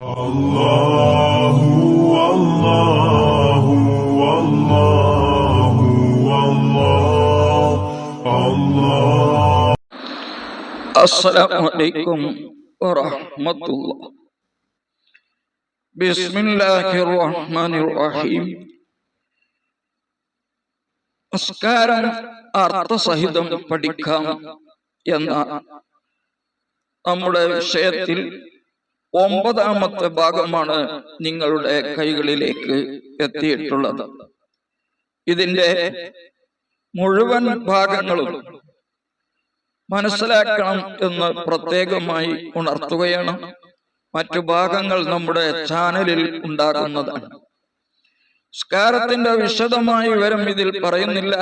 അല്ലാഹു അല്ലാഹു അല്ലാഹു അല്ലാഹു. അസ്സലാമു അലൈക്കും വറഹ്മത്തുള്ളാഹി. ബിസ്മില്ലാഹിർ റഹ്മാനിർ റഹീം. നമസ്കാരം അർത്ഥസഹിതം പഠിക്കാം എന്ന നമ്മുടെ വിഷയത്തിൽ 9ാമത്തെ ഭാഗമാണ് നിങ്ങളുടെ കൈകളിലേക്ക് എത്തിയിട്ടുള്ളത്. ഇതിന്റെ മുഴുവൻ ഭാഗങ്ങളും മനസ്സിലാക്കണം എന്ന് പ്രത്യേകമായി ഉണർത്തുകയാണ്. മറ്റു ഭാഗങ്ങൾ നമ്മുടെ ചാനലിൽ ഉണ്ടാകുന്നതാണ്. നമസ്കാരത്തിന്റെ വിശദമായ വിവരം ഇതിൽ പറയുന്നില്ല.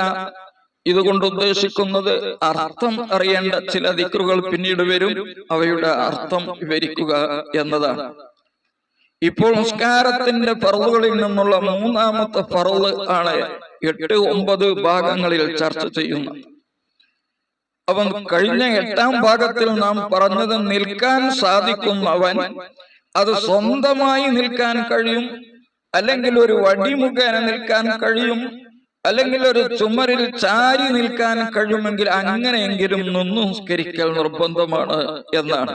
ഇതുകൊണ്ട് ഉദ്ദേശിക്കുന്നത് അർത്ഥം അറിയേണ്ട ചില ദിക്റുകൾ പിന്നീട് വരും, അവയുടെ അർത്ഥം വിവരിക്കുക എന്നതാണ്. ഇപ്പോൾ നമസ്കാരത്തിന്റെ ഫർളുകളിൽ നിന്നുള്ള 3ാമത്തെ ഫർള് ആണ് 8-9 ഭാഗങ്ങളിൽ ചർച്ച ചെയ്യുന്നത്. അവൻ കഴിഞ്ഞ 8ാം ഭാഗത്തിൽ നാം പറഞ്ഞത് നിൽക്കാൻ സാധിക്കുന്നവൻ അത് സ്വന്തമായി നിൽക്കാൻ കഴിയും, അല്ലെങ്കിൽ ഒരു വടി മുഖേന നിൽക്കാൻ കഴിയും, അല്ലെങ്കിൽ ഒരു ചുമരിൽ ചാരി നിൽക്കാൻ കഴിയുമെങ്കിൽ അങ്ങനെയെങ്കിലും നിന്ന് നമസ്കരിക്കൽ നിർബന്ധമാണ് എന്നാണ്.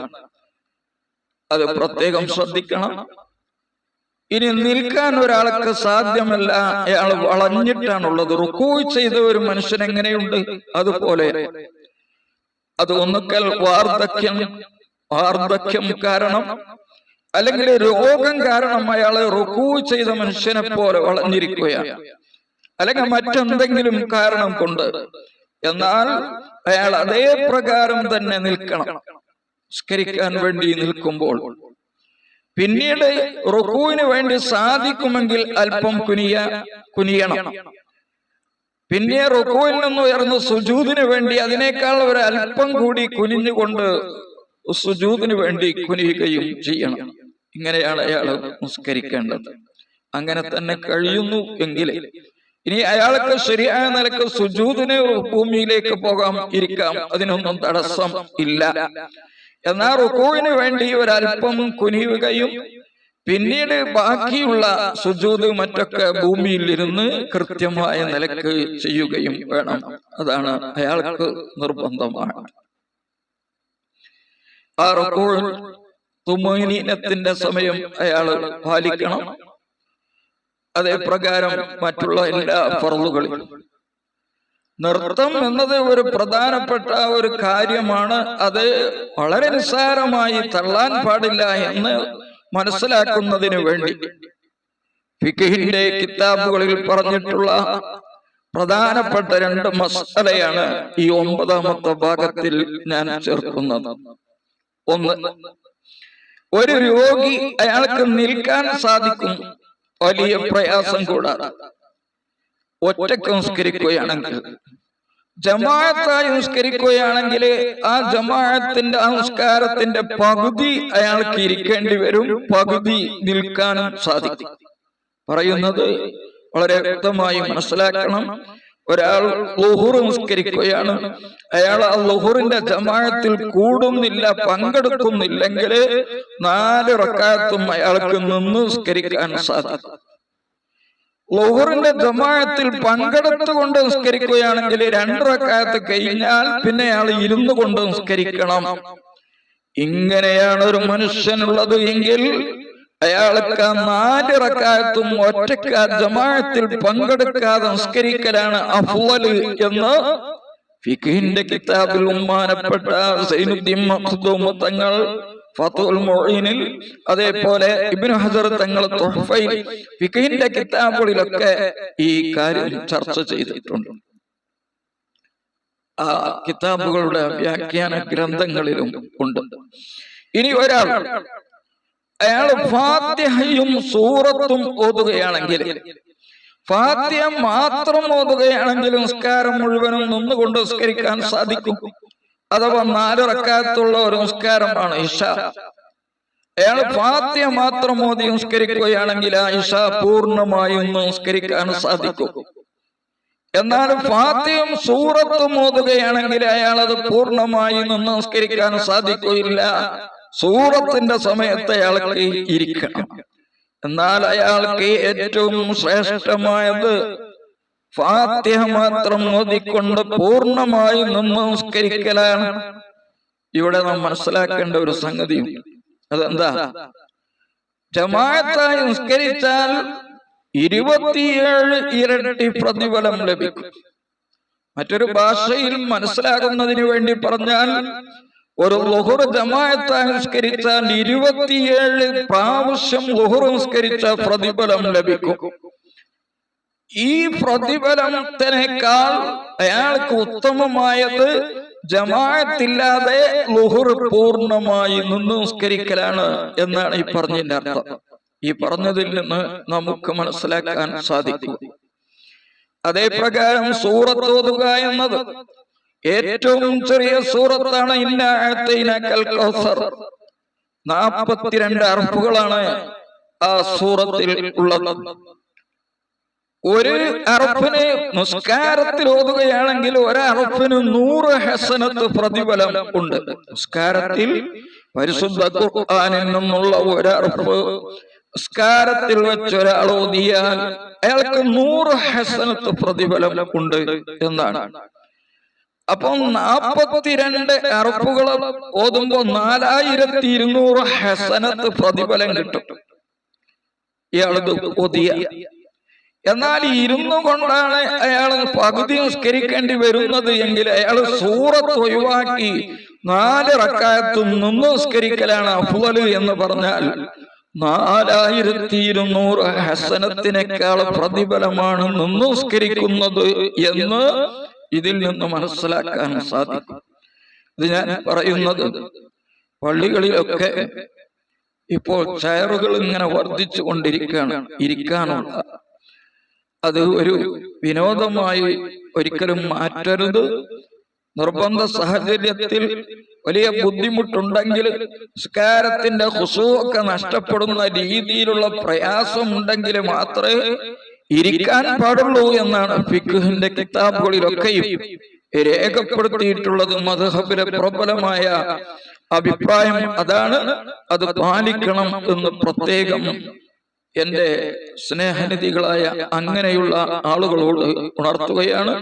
അത് പ്രത്യേകം ശ്രദ്ധിക്കണം. ഇനി നിൽക്കാൻ ഒരാൾക്ക് സാധ്യമല്ല, അയാൾ വളഞ്ഞിട്ടാണുള്ളത്. റുക്കൂ ചെയ്ത ഒരു മനുഷ്യൻ എങ്ങനെയുണ്ട് അതുപോലെ അത് ഒന്നുക്കൽ വാർദ്ധക്യം കാരണം അല്ലെങ്കിൽ രോഗം കാരണം അയാൾ റുക്കൂ ചെയ്ത മനുഷ്യനെ പോലെ വളഞ്ഞിരിക്കുകയാണ്, അല്ലെങ്കിൽ മറ്റെന്തെങ്കിലും കാരണം കൊണ്ട്. എന്നാൽ അയാൾ അതേ പ്രകാരം തന്നെ നിൽക്കണം നിസ്കരിക്കാൻ വേണ്ടി നിൽക്കുമ്പോൾ. പിന്നീട് റുക്കൂവിന് വേണ്ടി സാധിക്കുമെങ്കിൽ അല്പം കുനിയണം. പിന്നെ റുക്കൂവിൽ നിന്ന് ഉയർന്ന് സുജൂദിന് വേണ്ടി അതിനേക്കാൾ ഒരു അല്പം കൂടി കുനിഞ്ഞുകൊണ്ട് സുജൂദിന് വേണ്ടി കുനിയുകയും ചെയ്യണം. ഇങ്ങനെയാണ് അയാൾ നിസ്കരിക്കേണ്ടത്. അങ്ങനെ തന്നെ കഴിയുന്നു എങ്കിൽ ഇനി അയാൾക്ക് ശരിയായ നിലക്ക് സുജൂദിന് ഭൂമിയിലേക്ക് പോകാം, ഇരിക്കാം, അതിനൊന്നും തടസ്സം ഇല്ല. എന്നാൽ റുക്കൂവിന് വേണ്ടി ഒരല്പം കുനിയുകയും പിന്നീട് ബാക്കിയുള്ള സുജൂദ് മറ്റൊക്കെ ഭൂമിയിൽ ഇരുന്ന് കൃത്യമായ നിലക്ക് ചെയ്യുകയും വേണം. അതാണ് അയാൾക്ക് നിർബന്ധമാണ്. ആ റുക്കൂഉ തുമഅനീനത്തിന്റെ സമയം അയാൾ പാലിക്കണം. അതേ പ്രകാരം മറ്റുള്ള എല്ലാ ഫർളുകളും. നൃത്തം എന്നത് ഒരു പ്രധാനപ്പെട്ട ഒരു കാര്യമാണ്. അത് വളരെ നിസ്സാരമായി തള്ളാൻ പാടില്ല എന്ന് മനസ്സിലാക്കുന്നതിന് വേണ്ടി ഫിഖ്ഹിന്റെ കിതാബുകളിൽ പറഞ്ഞിട്ടുള്ള പ്രധാനപ്പെട്ട 2 മസ്അലയാണ് ഈ 9ാമത്തെ ഭാഗത്തിൽ ഞാൻ ചേർക്കുന്നത്. ഒന്ന്, ഒരു രോഗി അയാൾക്ക് നിൽക്കാൻ സാധിക്കും, വലിയ പ്രയാസം കൂടാതെ ഒറ്റക്ക് നിസ്കരിക്കുകയാണെങ്കിൽ, ജമാഅത്തായി നിസ്കരിക്കുകയാണെങ്കിൽ ആ ജമാഅത്തിന്റെ നമസ്കാരത്തിന്റെ പകുതി അയാൾക്ക് ഇരിക്കേണ്ടി വരും, പകുതി നിൽക്കാനും സാധിക്കും. പറയുന്നത് വളരെ വ്യക്തമായി മനസ്സിലാക്കണം. ഒരാൾ ളുഹുർ നിസ്കരിക്കുകയാണ്, അയാൾ ആ ളുഹുറിന്റെ ജമാഅത്തിൽ കൂടുന്നില്ല, പങ്കെടുക്കുന്നില്ലെങ്കിൽ 4 റക്അത്തും അയാൾക്ക് നിന്ന് നിസ്കരിക്കാൻ സാധിക്കും. ളുഹുറിന്റെ ജമാഅത്തിൽ പങ്കെടുത്തുകൊണ്ട് നിസ്കരിക്കുകയാണെങ്കിൽ 2 റക്അത്ത് കഴിഞ്ഞാൽ പിന്നെ അയാൾ ഇരുന്നു കൊണ്ട് നിസ്കരിക്കണം. ഇങ്ങനെയാണ് ഒരു മനുഷ്യനുള്ളത് എങ്കിൽ അയാൾക്ക് 4 റക്അത്തും ഒറ്റയ്ക്ക് ജമാഅത്തിൽ പങ്കെടുക്കാതെ നിസ്കരിക്കലാണ് അഫ്ളൽ എന്ന് ഫിഖ്ഹിന്റെ കിതാബിൽ ബഹുമാനപ്പെട്ട സൈനുദ്ദീൻ മഖ്ദൂം തങ്ങൾ ഫത്ഹുൽ മുഈനിൽ, അതേപോലെ ഇബ്നു ഹജർ തങ്ങൾ തുഹ്ഫയിൽ, ഫിഖ്ഹിന്റെ കിതാബുകളിലൊക്കെ ഈ കാര്യം ചർച്ച ചെയ്തിട്ടുണ്ട്. ആ കിതാബുകളുടെ വ്യാഖ്യാന ഗ്രന്ഥങ്ങളിലും ഉണ്ട്. ഇനി ഒരാൾ അയാൾ ഫാത്തിഹയും സൂറത്തും ഓതുകയാണെങ്കിൽ, ഫാത്തിഹ മാത്രം ഓതുകയാണെങ്കിൽ നിസ്കാരം മുഴുവനും നിന്നുകൊണ്ട് നിസ്കരിക്കാൻ സാധിക്കും. അഥവാ 4 റക്അത്തുള്ള ഒരു നിസ്കാരമാണ് ഇശ. അയാൾ ഫാത്തിഹ മാത്രം ഓതി നിസ്കരിക്കുകയാണെങ്കിൽ ആ ഇശ പൂർണ്ണമായും നിസ്കരിക്കാൻ സാധിക്കും. എന്നാൽ ഫാത്തിഹയും സൂറത്തും ഓതുകയാണെങ്കിൽ അയാൾ അത് പൂർണ്ണമായി നിന്ന് നിസ്കരിക്കാൻ സാധിക്കുകയില്ല. സൂറത്തിന്റെ സമയത്ത് അയാൾക്ക് ഇരിക്കണം. എന്നാൽ അയാൾക്ക് ഏറ്റവും ശ്രേഷ്ഠമായത് ഫാത്തിഹ മാത്രം ഓതിക്കൊണ്ട് പൂർണ്ണമായി നമസ്കരിക്കലാണ്. ഇവിടെ നാം മനസ്സിലാക്കേണ്ട ഒരു സംഗതി, അതെന്താ? ജമാഅത്തായി നിസ്കരിച്ചാൽ 27 ഇരട്ടി പ്രതിഫലം ലഭിക്കും. മറ്റൊരു ഭാഷയിൽ മനസ്സിലാകുന്നതിന് വേണ്ടി പറഞ്ഞാൽ, ഒരു ളുഹർ ജമാഅത്തായി നിസ്കരിച്ചാൽ 27 പ്രാവശ്യം ളുഹർ നിസ്കരിച്ച പ്രതിഫലം ലഭിക്കും. ഈ പ്രതിഫലത്തിനേക്കാൾ അയാൾക്ക് ഉത്തമമായത് ജമാഅത്തില്ലാതെ ളുഹർ പൂർണ്ണമായി നിസ്കരിക്കലാണ് എന്നാണ് ഈ പറഞ്ഞതിന്റെ അർത്ഥം. ഈ പറഞ്ഞതിൽ നിന്ന് നമുക്ക് മനസ്സിലാക്കാൻ സാധിക്കും. അതേ പ്രകാരം സൂറത്ത് ഓതുക എന്നത് ഏറ്റവും ചെറിയ സൂറത്താണ്. ഇന്നാ അഅ്തൈനാക്കൽ കൗസർ. 42 അർഫുകളാണ് ആ സൂറത്തിൽ ഉള്ളത്. ഒരു അർഫിന് നിസ്കാരത്തിൽ ഓതുകയാണെങ്കിൽ ഒരർഫിന് 100 ഹസനത്ത് പ്രതിഫലം ഉണ്ട്. നിസ്കാരത്തിൽ പരിശുദ്ധ ഖുർആനിൽ നിന്നുള്ള ഒരർഫ് നിസ്കാരത്തിൽ വെച്ചൊരാൾ ഓതിയാൽ അയാൾക്ക് 100 ഹസനത്ത് പ്രതിഫലം ഉണ്ട് എന്നാണ്. അപ്പം 42 അർഫുകൾ ഓതുമ്പോ 4200 ഹസനത്ത് പ്രതിഫലം കിട്ടും ഇയാളത് ഓതിയ. എന്നാൽ ഇരുന്നു കൊണ്ടാണ് അയാൾ പകുതി നിസ്കരിക്കേണ്ടി വരുന്നത് എങ്കിൽ അയാൾ സൂറത്ത് ഒഴിവാക്കി 4 റക്അത്തും നിസ്കരിക്കലാണ് അഫ്ളൽ എന്ന് പറഞ്ഞാൽ 4200 ഹസനത്തിനേക്കാൾ പ്രതിഫലമാണ് നിസ്കരിക്കുന്നത് എന്ന് ഇതിൽ നിന്ന് മനസ്സിലാക്കാൻ സാധിക്കും. ഇത് ഞാൻ പറയുന്നത്, പള്ളികളിലൊക്കെ ഇപ്പോൾ ചെയറുകൾ ഇങ്ങനെ വർദ്ധിച്ചു കൊണ്ടിരിക്കുകയാണ്. ഇരിക്കാനുള്ള അത് ഒരു വിനോദമായി ഒരിക്കലും മാറ്റരുത്. നിർബന്ധ സാഹചര്യത്തിൽ വലിയ ബുദ്ധിമുട്ടുണ്ടെങ്കിൽ, നിസ്കാരത്തിന്റെ ഖുശൂഅൊക്കെ നഷ്ടപ്പെടുന്ന രീതിയിലുള്ള പ്രയാസമുണ്ടെങ്കിൽ മാത്രമേ ഇരിക്കാൻ പാടുള്ളൂ എന്നാണ് ഫിഖ്ഹിന്റെ കിതാബുകളിലൊക്കെയും രേഖപ്പെടുത്തിയിട്ടുള്ളത്. മദ്ഹബിലെ പ്രബലമായ അഭിപ്രായം അതാണ്. അത് പാലിക്കണം എന്ന് പ്രത്യേകം എന്റെ സ്നേഹനിധികളായ അങ്ങനെയുള്ള ആളുകളോട് ഉണർത്തുകയാണ്.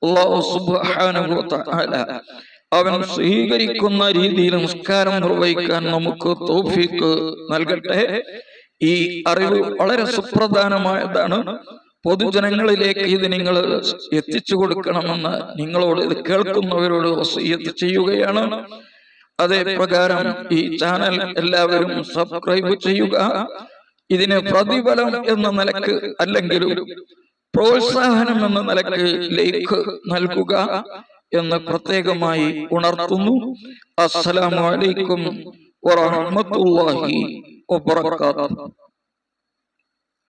അല്ലാഹു സുബ്ഹാനഹു വ തആല അവൻ സ്വീകരിക്കുന്ന രീതിയിൽ നിസ്കാരം നിർവഹിക്കാൻ നമുക്ക് തൗഫീഖ് നൽകട്ടെ. ഈ അറിവ് വളരെ സുപ്രധാനമായതാണ്. പൊതുജനങ്ങളിലേക്ക് ഇത് നിങ്ങൾ എത്തിച്ചു കൊടുക്കണമെന്ന് നിങ്ങളോട്, ഇത് കേൾക്കുന്നവരോട് വസിയ്യത്ത് ചെയ്യുകയാണ്. അതേ പ്രകാരം ഈ ചാനൽ എല്ലാവരും സബ്സ്ക്രൈബ് ചെയ്യുക. ഇതിന് പ്രതിഫലം എന്ന നിലക്ക് അല്ലെങ്കിലും പ്രോത്സാഹനം എന്ന നിലക്ക് ലൈക്ക് നൽകുക എന്ന് പ്രത്യേകമായി ഉണർത്തുന്നു. അസ്സലാമു അലൈക്കും വറഹ്മത്തുള്ളാഹി വബറകാതുഹു.